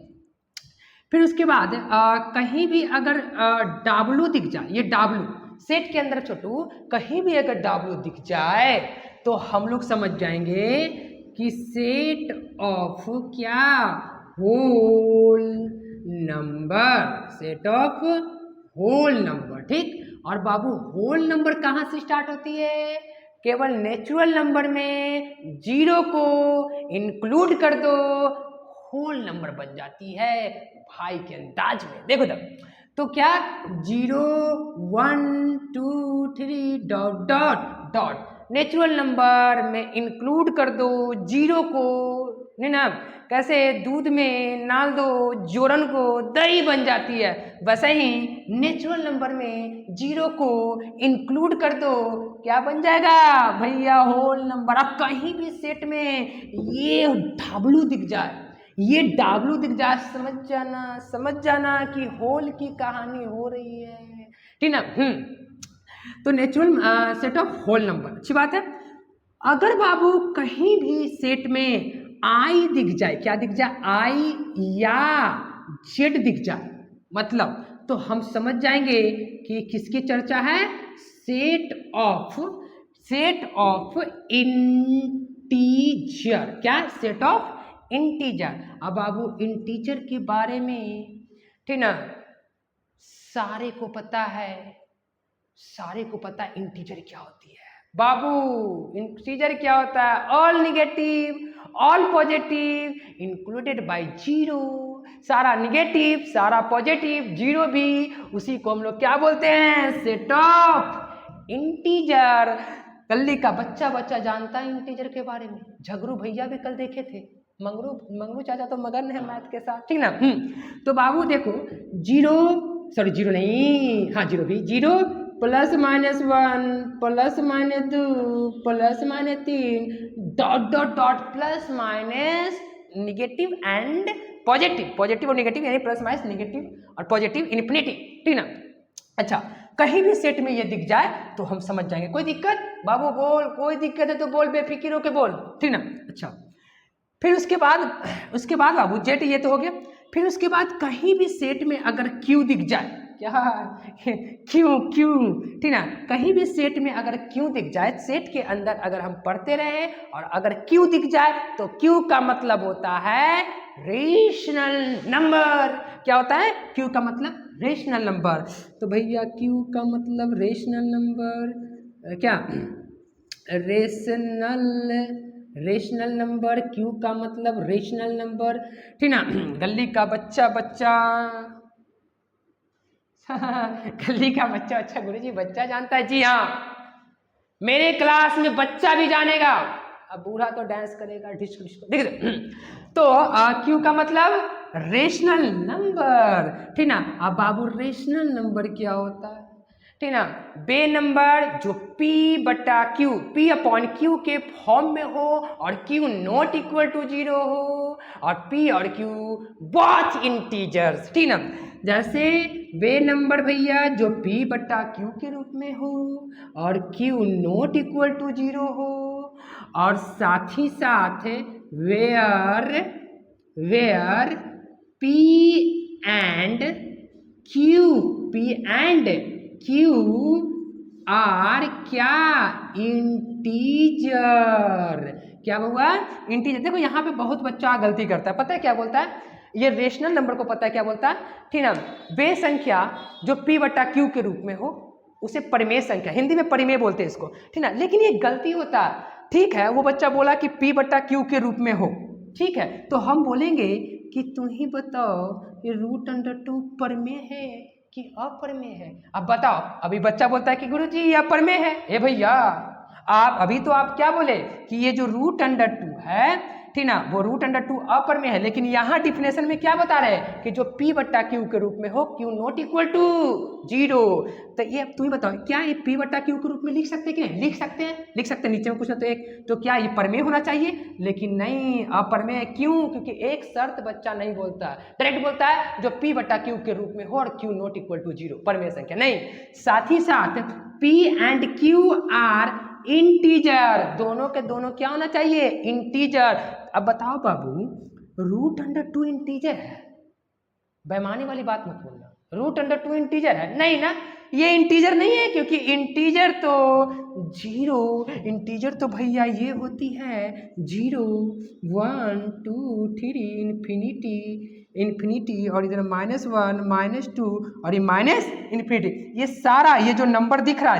फिर उसके बाद कहीं भी अगर W दिख जाए, ये W सेट के अंदर छोटू कहीं भी अगर W दिख जाए, तो हम लोग समझ जाएंगे कि सेट ऑफ क्या, होल नंबर, ठीक। और बाबू होल नंबर कहाँ से स्टार्ट होती है? केवल नेचुरल नंबर में 0 को इंक्लूड कर दो, होल नंबर बन जाती है भाई के अंदाज में। देखो तो क्या 0 1 2 3 dot dot dot, natural number में इंक्लूड कर दो 0 को, नहीं ना। कैसे दूध में नाल दो जोरन को, दही बन जाती है। वैसे ही नेचुरल नंबर में 0 को इंक्लूड कर दो, क्या बन जाएगा भैया, होल नंबर। अब कहीं भी सेट में ये W दिख जाए, ये W दिख जाए समझ जाना कि होल की कहानी हो रही है, ठीक ना। तो natural set of whole number, अच्छी बात है। अगर बाबू कहीं भी सेट में आई दिख जाए, क्या दिख जाए, आई या जेड दिख जाए, मतलब तो हम समझ जाएंगे कि किसकी चर्चा है, सेट ऑफ इंटीजर, क्या, सेट ऑफ इंटीजर। अब बाबू इंटीजर के बारे में, ठीक ना, सारे को पता है इंटीजर क्या होती है बाबू। इंटीजर क्या होता है, all negative all positive included by zero, सारा निगेटिव सारा पॉजिटिव जीरो भी, उसी को हम लोग क्या बोलते हैं, सेट ऑफ इंटीजर। गली का बच्चा जानता है इंटीजर के बारे में, झगरू भैया भी कल देखे थे, मंगरू चाचा तो मगन है मैथ के साथ, ठीक ना। तो बाबू देखो जीरो नहीं, हाँ जीरो भी, zero plus minus 1 plus minus 2 plus minus 3 dot plus minus negative and positive और निगेटिव, यानी प्लस माइनस निगेटिव और पॉजिटिव इन्फिनिटी, ठीक ना। अच्छा, कहीं भी सेट में ये दिख जाए तो हम समझ जाएंगे। कोई दिक्कत बाबू, बोल, कोई दिक्कत है तो बोल, बेफिक्र होके बोल, ठीक ना। अच्छा, फिर उसके बाद बाबू जेट ये तो हो गया। फिर उसके बाद कहीं भी सेट में अगर क्यू दिख जाए, क्या, क्यू, ठीक ना, कहीं भी सेट में अगर क्यू दिख जाए, सेट के अंदर अगर हम पढ़ते रहे और अगर क्यू दिख जाए तो क्यू का मतलब होता है रेशनल नंबर। क्या होता है, क्यू का मतलब रेशनल नंबर। तो भैया क्यू का मतलब रेशनल नंबर, क्या, रेशनल नंबर, क्यू का मतलब रेशनल नंबर, ठीक ना। गली का बच्चा गली का बच्चा गुरुजी बच्चा जानता है, जी हाँ, मेरे क्लास में बच्चा भी जानेगा, अब बूढ़ा तो डांस करेगा डिस्को देख। तो क्यू का मतलब रेशनल नंबर, ठीक ना। अब बाबू रेशनल नंबर क्या होता है, ठीक ना, बे नंबर जो P बटा Q, P अपॉन Q के फॉर्म में हो और Q नॉट इक्वल टू 0 हो, और P और Q बोथ इंटीजर्स, ठीक ना। जैसे वे नंबर भैया जो P बटा Q के रूप में हो और Q नॉट इक्वल टू 0 हो, और साथ ही साथ where P and Q are क्या, इंटीजर। क्या हुआ, इंटीजर। देखो यहाँ पे बहुत बच्चा गलती करता है, पता है क्या बोलता है, ये रेशनल नंबर को पता है क्या बोलता है, ठीक ना, वे संख्या जो P बटा Q के रूप में हो उसे परिमेय संख्या, हिंदी में परिमेय बोलते हैं इसको, ठीक ना। लेकिन ये गलती होता है, ठीक है, वो बच्चा बोला कि P बटा Q के रूप में हो, ठीक है, तो हम बोलेंगे कि तुम ही बताओ ये √2 परिमेय है कि अपरिमेय है। अब बताओ, अभी बच्चा बोलता है कि गुरुजी ये अपरिमेय है। ए भैया, आप क्या बोले कि ये जो √2 है, ठीक ना, वो √2 अपरिमेय है, लेकिन यहाँ डिफिनेशन में क्या बता रहे हैं कि जो P बटा Q के रूप में हो, Q नॉट इक्वल टू 0। तो ये तुम बताओ, क्या ये P बटा Q के रूप में लिख सकते हैं कि नहीं, लिख सकते हैं, नीचे में कुछ ना तो एक, तो क्या ये परिमेय होना चाहिए, लेकिन नहीं, अपरिमेय। क्यों, क्योंकि एक शर्त बच्चा नहीं बोलता, डायरेक्ट बोलता है जो P बटा Q के रूप में हो और Q नॉट इक्वल टू 0, परिमेय संख्या नहीं। साथ ही साथ P and Q are integer, दोनों के दोनों क्या होना चाहिए, इंटीजर। अब बताओ बाबू, √2 इंटीजर है, बेईमानी वाली बात मत बोलना, √2 इंटीजर है नहीं ना, ये इंटीजर नहीं है, क्योंकि इंटीजर तो 0, इंटीजर तो भैया ये होती है 0 1 2 3 इन्फिनिटी, और इधर -1 -2 और ये माइनस इन्फिनिटी। ये सारा ये जो नंबर दिख रहा,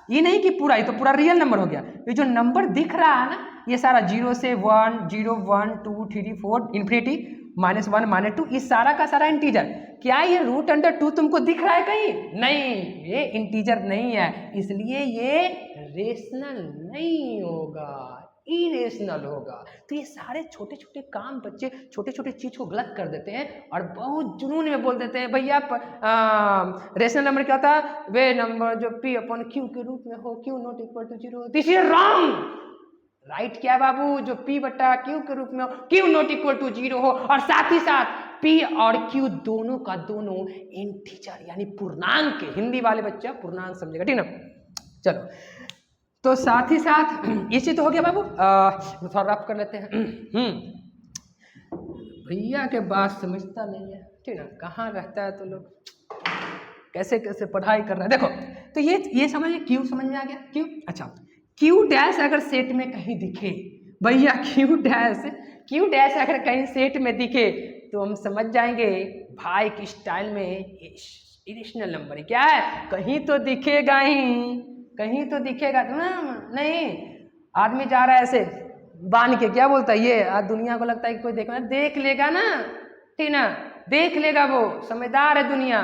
ये नहीं कि पूरा, ये तो पूरा रियल नंबर हो गया, ये जो नंबर दिख रहा है ना, ये सारा 0 से 1 0 1 2 3 4 इन्फिनिटी -1 -2, ये सारा का सारा इंटीजर। क्या ये √2 तुमको दिख रहा है कहीं, नहीं, ये इंटीजर नहीं है, इसलिए ये रेशनल नहीं होगा, इरेशनल होगा। तो ये सारे छोटे छोटे काम बच्चे छोटे छोटे चीज को गलत कर देते हैं और बहुत जुनून में बोल देते हैं, भैया रेशनल नंबर क्या होता है, वे नंबर जो P अपॉन Q के रूप में हो, Q not equal to 0, this is wrong, right क्या है बाबू, जो P बटा Q के रूप में हो, Q नॉट इक्वल टू 0 हो, और साथ ही साथ P और Q दोनों का दोनों इंटीजर यानी पूर्णांक, हिंदी वाले बच्चा पूर्णांक समझेगा, ठीक ना। चलो तो साथ ही साथ इसी तो हो गया बाबू, थोड़ा रफ कर लेते हैं। भैया के बात समझता नहीं है, ठीक ना, कहाँ रहता है तो लोग कैसे कैसे पढ़ाई कर रहा है। देखो तो ये समझिए, क्यू समझ में आ गया, क्यू। अच्छा क्यू डैश अगर सेट में कहीं दिखे भैया, क्यू डैश अगर कहीं सेट में दिखे तो हम समझ जाएंगे भाई की स्टाइल में इरेशनल नंबर है। क्या है, कहीं तो दिखेगा ही, कहीं तो दिखेगा नहीं। आदमी जा रहा है ऐसे बांध के, क्या बोलता है ये, आज दुनिया को लगता है कि कोई देख लेगा ना, ठीक ना, देख लेगा, वो समझदार है दुनिया,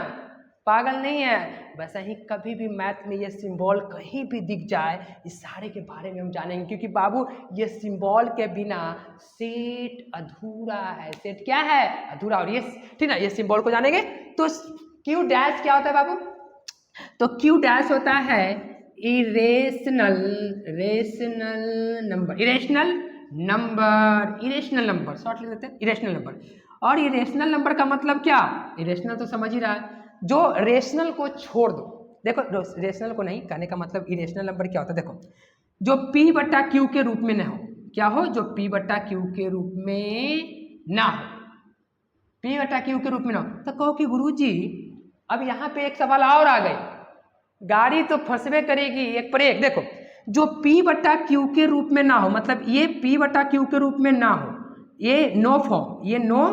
पागल नहीं है। वैसा ही कभी भी मैथ में ये सिंबल कहीं भी दिख जाए, इस सारे के बारे में हम जानेंगे, क्योंकि बाबू ये सिंबल के बिना सेट अधूरा है। सेट क्या है, अधूरा। और ये ठीक ना, ये सिंबल को जानेंगे। तो क्यू डैश क्या होता है बाबू, तो क्यू डैश होता है इरेशनल नंबर, शॉर्ट लिख देते हैं इरेशनल नंबर। और इरेशनल नंबर का मतलब क्या, इरेशनल तो समझ ही रहा है, जो रेशनल को छोड़ दो। देखो रेशनल को नहीं कहने का मतलब इरेशनल नंबर क्या होता है, देखो जो P बटा Q के रूप में ना हो, क्या हो, जो P बटा Q के रूप में ना हो, P बटा Q के रूप में ना हो। तो कहो कि गुरुजी अब यहाँ पे एक सवाल और आ गए, गाड़ी तो फंसवे करेगी एक पर एक। देखो जो P बटा Q के रूप में ना हो, मतलब ये P बटा Q के रूप में ना हो, ये नो फॉर्म, ये नो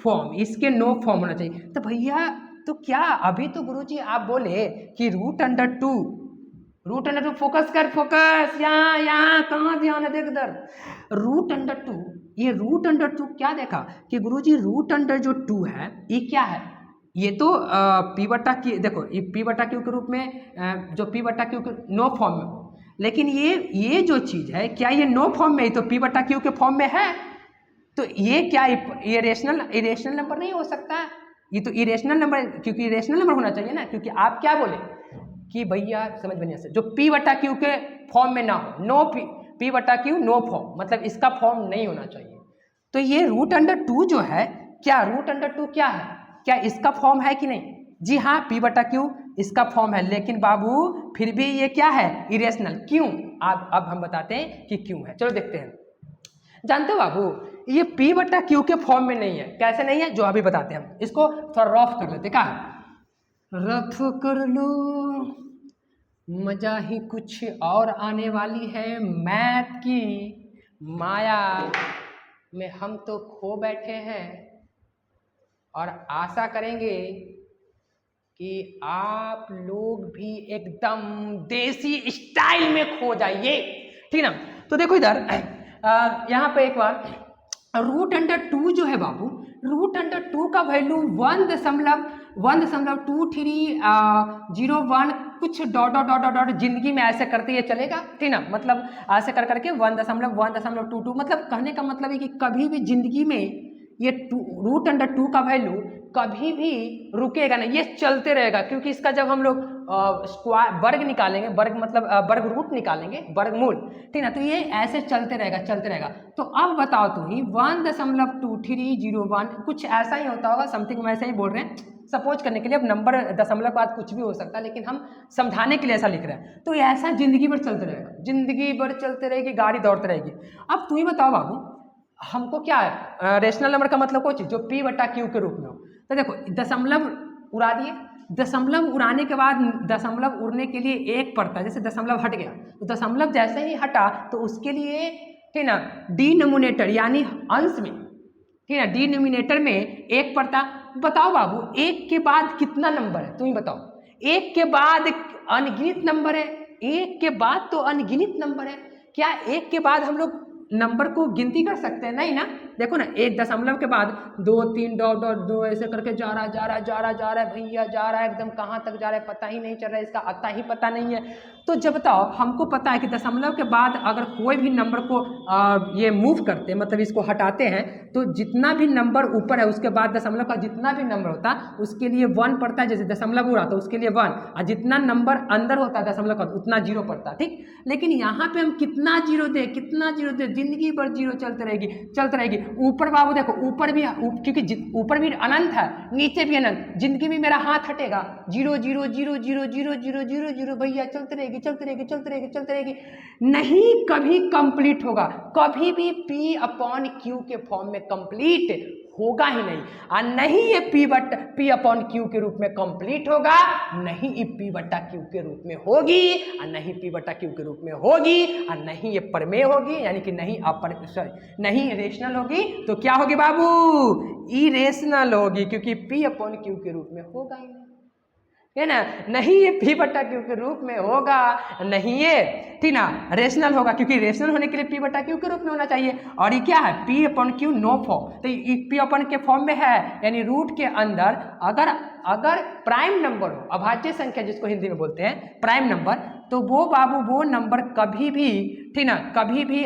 फॉर्म, इसके नो फॉर्म होना चाहिए। तो भैया तो क्या, अभी तो गुरुजी आप बोले कि √2, फोकस कर, फोकस यहाँ कहाँ ध्यान है, देख इधर, √2, ये √2 क्या देखा कि गुरुजी √2 है, ये क्या है, ये तो P बटा Q, देखो ये P बटा Q के रूप में, जो P बटा Q के नो फॉर्म में हो, लेकिन ये जो चीज़ है, क्या ये नो फॉर्म में, तो P बटा Q के फॉर्म में है, तो ये क्या, ये इरेशनल नंबर नहीं हो सकता है, ये तो इरेशनल नंबर, क्योंकि इरेशनल नंबर होना चाहिए ना, क्योंकि आप क्या बोले कि भैया समझ बनिए से, जो P बटा Q के फॉर्म में ना हो, नो P बटा Q नो फॉर्म, मतलब इसका फॉर्म नहीं होना चाहिए। तो ये √2 जो है, क्या √2 क्या है, क्या इसका फॉर्म है कि नहीं, जी हाँ, P बटा Q इसका फॉर्म है, लेकिन बाबू फिर भी ये क्या है, इरेशनल। क्यों, अब हम बताते हैं कि क्यों है, चलो देखते हैं। जानते हो बाबू, ये P बटा Q के फॉर्म में नहीं है, कैसे नहीं है, जो अभी बताते हैं हम, इसको थोड़ा रफ कर लेते, क्या रफ कर लो, मजा ही कुछ और आने वाली है, मैथ की माया में हम तो खो बैठे हैं, और आशा करेंगे कि आप लोग भी एकदम देसी स्टाइल में खो जाइए, ठीक ना। तो देखो इधर यहाँ पे एक बार √2 जो है बाबू, √2 का वैल्यू 1.2301 कुछ डॉट जिंदगी में ऐसे करते ये चलेगा, ठीक ना, मतलब ऐसे कर करके 1.1.22, मतलब कहने का मतलब है कि कभी भी जिंदगी में ये √2 का वैल्यू कभी भी रुकेगा नहीं, ये चलते रहेगा, क्योंकि इसका जब हम लोग स्क्वायर वर्ग निकालेंगे, वर्ग मतलब वर्ग रूट निकालेंगे, वर्गमूल, ठीक ना, तो ये ऐसे चलते रहेगा। तो अब बताओ तुम ही 1.2301 कुछ ऐसा ही होता होगा, समथिंग वैसे ही बोल रहे हैं, सपोज करने के लिए। अब नंबर दशमलव के बाद कुछ भी हो सकता है, लेकिन हम समझाने के लिए ऐसा लिख रहे हैं। तो ऐसा जिंदगी भर चलते रहेगा, जिंदगी भर चलते रहेगी, गाड़ी दौड़ती रहेगी। अब तुम ही बताओ बाबू, हमको क्या है, रेशनल नंबर का मतलब कोई चीज़ जो P बटा Q के रूप में हो। तो देखो दशमलव उड़ा दिए, दशमलव उड़ाने के बाद दशमलव उड़ने के लिए एक पड़ता है, जैसे दशमलव हट गया, तो दशमलव जैसे ही हटा तो उसके लिए, ठीक ना, डिनोमिनेटर यानी अंश में, ठीक है, डिनोमिनेटर में एक पड़ता। बताओ बाबू, एक के बाद कितना नंबर है, तुम ही बताओ, एक के बाद अनगिनत नंबर है, एक के बाद तो अनगिनत नंबर है, क्या एक के बाद हम लोग नंबर को गिनती कर सकते हैं, नहीं ना, देखो ना, एक दशमलव के बाद 2 3 डॉट डॉट 2 ऐसे करके जा रहा है भैया, जा रहा है एकदम, कहाँ तक जा रहा है पता ही नहीं चल रहा है, इसका अता ही पता नहीं है। तो जब बताओ, हमको पता है कि दशमलव के बाद अगर कोई भी नंबर को ये मूव करते हैं, मतलब इसको हटाते हैं, तो जितना भी नंबर ऊपर है उसके बाद दशमलव का जितना भी नंबर होता है उसके लिए 1 पड़ता है। जैसे दशमलव हो रहा तो उसके लिए 1, और जितना नंबर अंदर होता है दशमलव का उतना 0 पड़ता है, ठीक। लेकिन यहाँ पे हम कितना जीरो दे, जिंदगी भर जीरो चलते रहेगी। ऊपर बाबू देखो, ऊपर भी क्योंकि ऊपर भी अनंत है, नीचे भी अनंत, जिंदगी में मेरा हाथ हटेगा 0 0 0 0 0 0 0 0 भैया चलते रहेगी, नहीं कभी कंप्लीट होगा, कभी भी P अपॉन Q के फॉर्म में कंप्लीट होगा ही नहीं। और नहीं ये P अपॉन Q के रूप में कंप्लीट होगा, नहीं ये P बटा Q के रूप में होगी, और नहीं P बटा Q के रूप में होगी, और नहीं ये प्रमेय होगी, यानी कि नहीं रेशनल होगी। तो क्या होगी बाबू? इरेशनल होगी, क्योंकि P अपॉन Q के रूप में होगा ही नहीं, है ना। नहीं ये P बटा Q के रूप में होगा, नहीं ये, ठीक ना, रेशनल होगा, क्योंकि रेशनल होने के लिए P बटा Q के रूप में होना चाहिए। और ये क्या है? P upon Q no form, तो ये P अपॉन के फॉर्म में है, यानी रूट के अंदर अगर प्राइम नंबर हो, अभाज्य संख्या जिसको हिंदी में बोलते हैं प्राइम नंबर, तो वो बाबू वो नंबर कभी भी, ठीक ना, कभी भी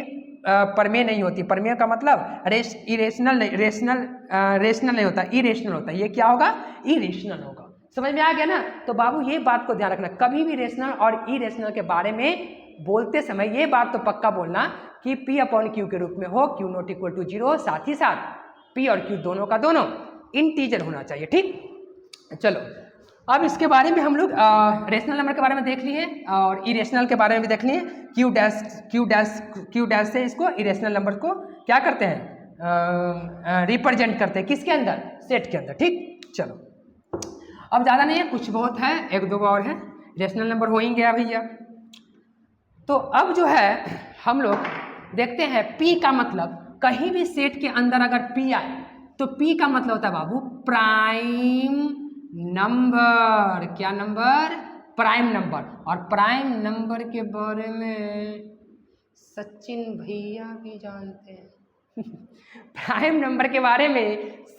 प्रमेय नहीं होती। प्रमेय का मतलब रेशनल नहीं होता, इरेशनल होता है। ये क्या होगा? इरेशनल होगा। समझ में आ गया ना? तो बाबू ये बात को ध्यान रखना, कभी भी रेशनल और इरेशनल के बारे में बोलते समय ये बात तो पक्का बोलना कि P अपॉन Q के रूप में हो, Q नॉट इक्वल टू 0, साथ ही साथ P और Q दोनों का दोनों इंटीजर होना चाहिए, ठीक। चलो अब इसके बारे में हम लोग रेशनल नंबर के बारे में देख लिए और इरेशनल के बारे में भी देख लिए। Q डैश से इसको इरेशनल नंबर को क्या करते हैं? रिप्रेजेंट करते हैं, किसके अंदर? सेट के अंदर, ठीक। चलो अब ज़्यादा नहीं है, कुछ बहुत है, 1 2 और है, रेशनल नंबर हो ही गया भैया। तो अब जो है हम लोग देखते हैं P का मतलब, कहीं भी सेट के अंदर अगर P आए तो P का मतलब होता है बाबू प्राइम नंबर। क्या नंबर? Prime number. और प्राइम नंबर के बारे में सचिन भैया भी जानते हैं प्राइम नंबर के बारे में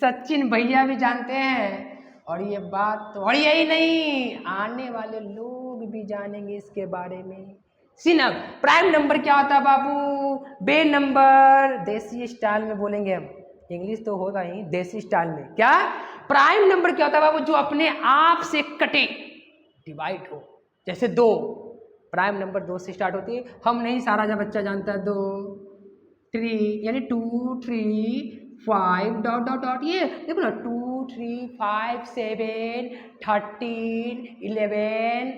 सचिन भैया भी जानते हैं, और ये बात तो, और यही नहीं, आने वाले लोग भी जानेंगे इसके बारे में। सिनब प्राइम नंबर क्या होता है बाबू? बे नंबर, देसी स्टाइल में बोलेंगे हम, इंग्लिश तो होगा ही, देसी स्टाइल में। क्या प्राइम नंबर क्या होता है बाबू? जो अपने आप से कटे, डिवाइड हो। जैसे 2, प्राइम नंबर 2 से स्टार्ट होती है, हम नहीं, सारा जब बच्चा जानता है 2 3 यानी 2 3 5 डॉट डॉट डॉट, ये देखो ना, 2 3 5 7 13 11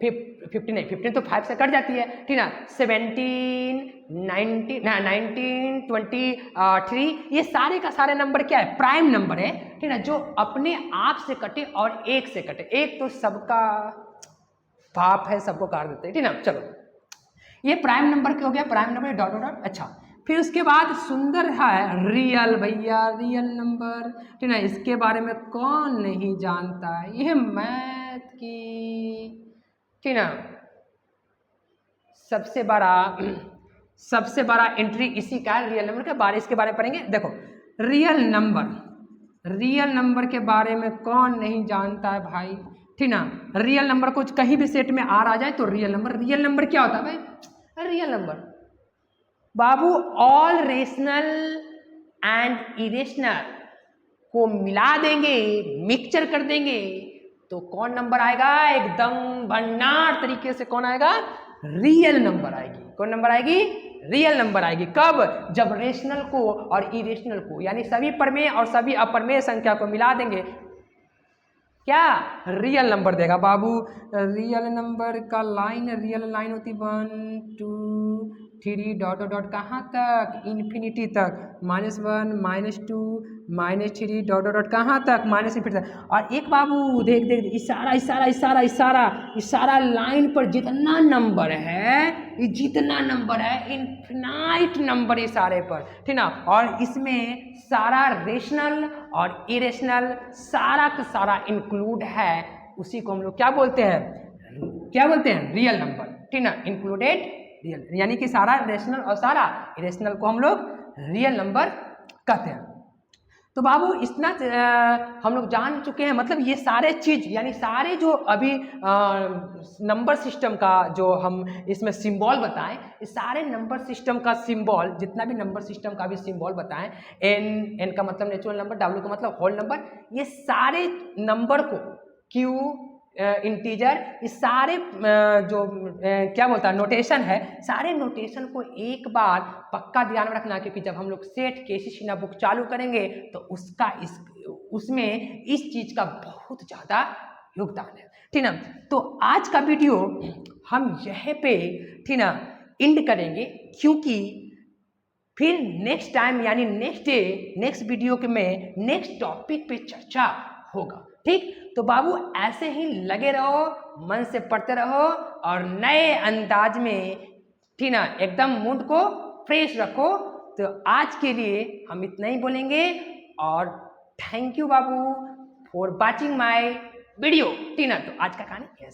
15 नहीं, 15 तो 5 से कट जाती है, ठीक ना, 17 19 23, ये सारे का सारे नंबर क्या है? प्राइम नंबर है, ठीक ना, जो अपने आप से कटे और 1 से कटे। 1 तो सबका बाप है, सबको काट देते हैं, ठीक ना। चलो ये प्राइम नंबर क्या हो गया? Prime number dot dot dot. अच्छा, फिर उसके बाद सुंदर है रियल भैया, रियल नंबर, ठीक ना, इसके बारे में कौन नहीं जानता है? यह मैथ की, ठीक ना, सबसे बड़ा एंट्री इसी का है, रियल नंबर के बारे, इसके बारे में पढ़ेंगे। देखो रियल नंबर के बारे में कौन नहीं जानता है भाई, ठीक ना। रियल नंबर को कहीं भी सेट में आ जाए तो रियल नंबर क्या होता है भाई? Real number Babu all rational and irrational को मिला देंगे, मिक्सचर कर देंगे, तो कौन नंबर आएगा? एकदम भंडार तरीके से कौन आएगा? रियल नंबर आएगी। कौन नंबर आएगी? रियल नंबर आएगी। कब? जब रेशनल को और इरेशनल को, यानी सभी प्रमेय और सभी अप्रमेय संख्या को मिला देंगे, क्या? रियल नंबर देगा बाबू। रियल नंबर का रियल लाइन होती 1 2 3 डॉट डॉट डॉट, कहाँ तक? इन्फिनिटी तक, -1 -2 -3 डॉट डॉट डॉट, कहाँ तक? इन्फिनिटी तक। और एक बाबू देख इशारा लाइन पर जितना नंबर है, ये जितना नंबर है, इन्फिनाइट नंबर इशारे पर, ठीक ना। और इसमें सारा रेशनल और इरेशनल सारा का सारा इंक्लूड है, उसी को हम लोग क्या बोलते हैं? रियल नंबर, ठीक ना, इंक्लूडेड रियल, यानी कि सारा रेशनल और सारा इरेशनल को हम लोग रियल नंबर कहते हैं। तो बाबू इतना हम लोग जान चुके हैं, मतलब ये सारे चीज यानी सारे जो अभी नंबर सिस्टम का जो हम इसमें सिंबल बताएं, इस सारे नंबर सिस्टम का सिंबल, जितना भी नंबर सिस्टम का भी सिंबल बताएं, एन का मतलब नेचुरल नंबर, डब्ल्यू का मतलब होल नंबर, ये सारे नंबर को क्यू इंटीजर, इस सारे जो क्या बोलता है नोटेशन है, सारे नोटेशन को एक बार पक्का ध्यान में रखना, क्योंकि जब हम लोग सेट केसी शिना बुक चालू करेंगे तो उसका उसमें इस चीज का बहुत ज्यादा योगदान है, ठीक ना। तो आज का वीडियो हम यहीं पे, ठीक ना, एंड करेंगे, क्योंकि फिर नेक्स्ट टाइम यानी नेक्स्ट डे नेक्स्ट वीडियो के में नेक्स्ट टॉपिक पे चर्चा होगा, ठीक। तो बाबू ऐसे ही लगे रहो, मन से पढ़ते रहो और नए अंदाज में, ठीक ना, एकदम मूड को फ्रेश रखो। तो आज के लिए हम इतना ही बोलेंगे और thank you Babu for watching my video, ठीक ना। तो आज का कहानी यही